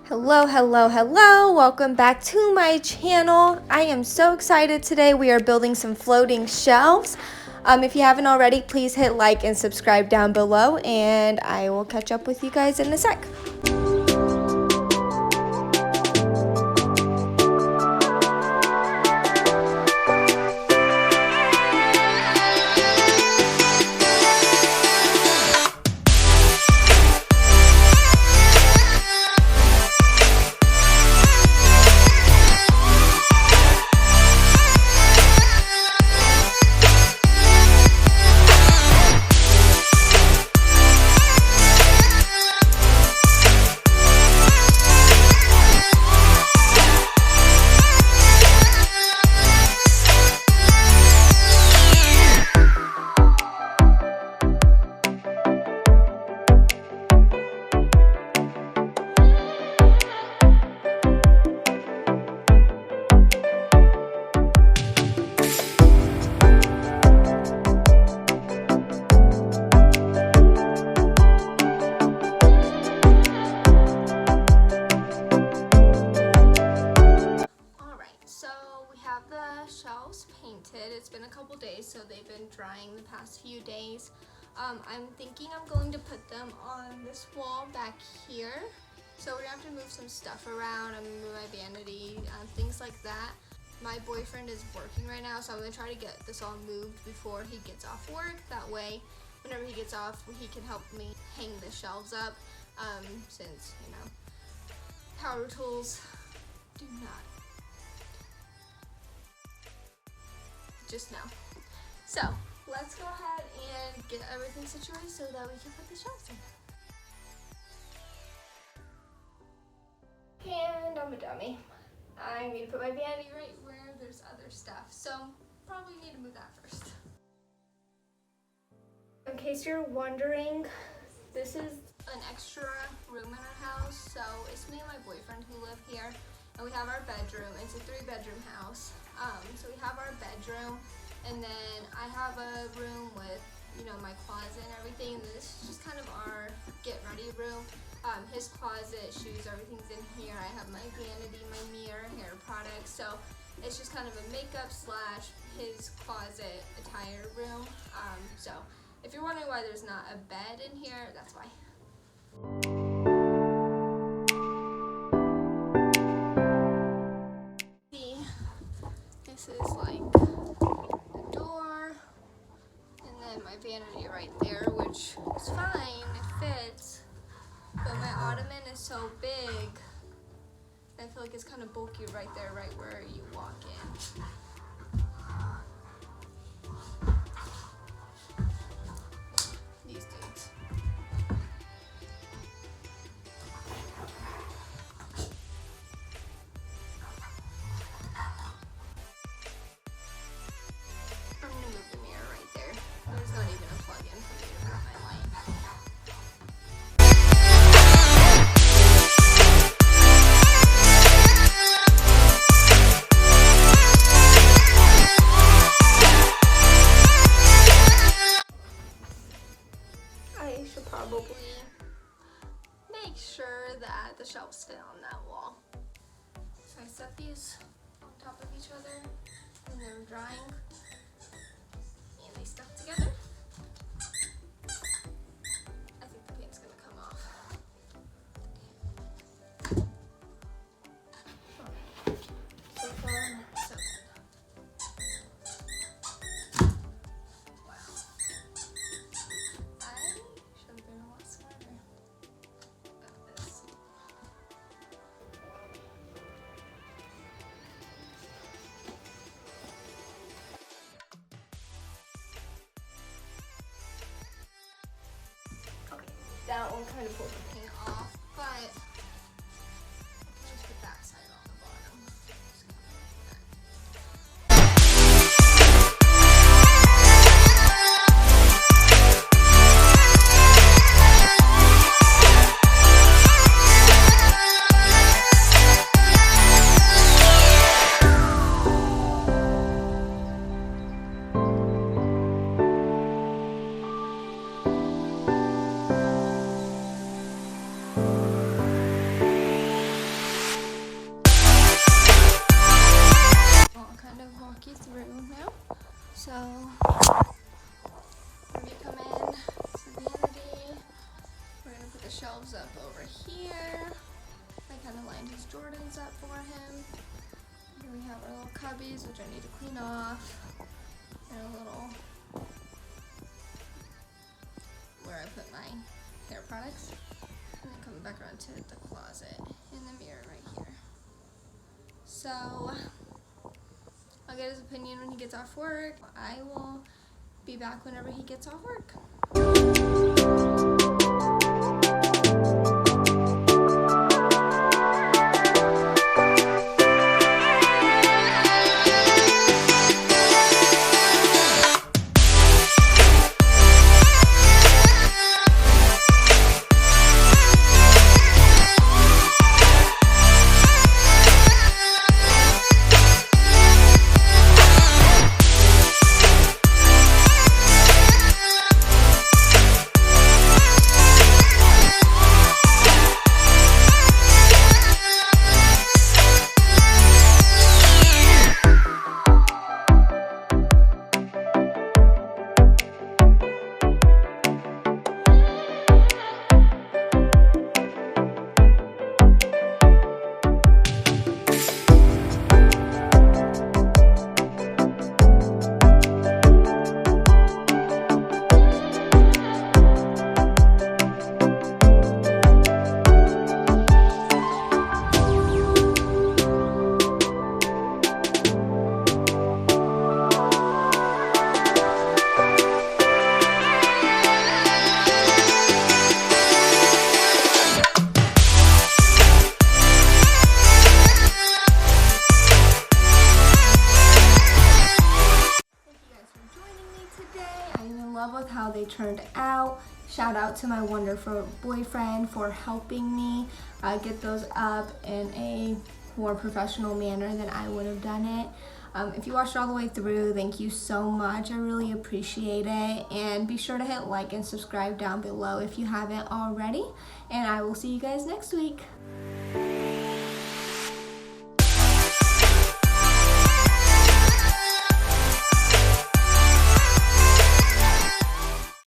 Hello, hello, hello. Welcome back to my channel. I am so excited today. We are building some floating shelves. If you haven't already, please hit like and subscribe down below, and I will catch up with you guys in a sec. Shelves painted. It's been a couple days, so they've been drying the past few days. I'm thinking I'm going to put them on this wall back here. So we're gonna have to move some stuff around. I'm gonna move my vanity, things like that. My boyfriend is working right now, so I'm gonna try to get this all moved before he gets off work. That way, whenever he gets off, he can help me hang the shelves up, since, you know, power tools do not just now. So let's go ahead and get everything situated so that we can put the shelves in. And I'm a dummy. I need to put my vanity right where there's other stuff, so probably need to move that first. In case you're wondering, this is an extra room in our house. So it's me and my boyfriend who live here, and we have our bedroom. It's a 3-bedroom house. So we have our bedroom, and then I have a room with, you know, my closet and everything. And this is just kind of our get ready room. His closet, shoes, everything's in here. I have my vanity, my mirror, hair products. So it's just kind of a makeup slash his closet attire room. So if you're wondering why there's not a bed in here, that's why. This is like the door, and then my vanity right there, which is fine, it fits, but my ottoman is so big, I feel like it's kind of bulky right there, right where you walk in. These dudes. I'm gonna move the mirror right there. There's not even a plug-in for me to put my light. I should probably make sure that the shelves fit on that wall. So I set these on top of each other, and they're drying, and they stuck together. I think the paint's gonna come off. So far, so good. Wow. I should have been a lot smarter about this. Okay, that one kind of pulled the paint off, but I can just put that side on the bottom. Just kind of like that. cubbies, which I need to clean off, and a little where I put my hair products, and then coming back around to the closet and the mirror right here. So I'll get his opinion when he gets off work. I will be back whenever he gets off work. With how they turned out. Shout out to my wonderful boyfriend for helping me get those up in a more professional manner than I would have done it. If you watched all the way through, thank you so much. I really appreciate it. And be sure to hit like and subscribe down below if you haven't already. And I will see you guys next week.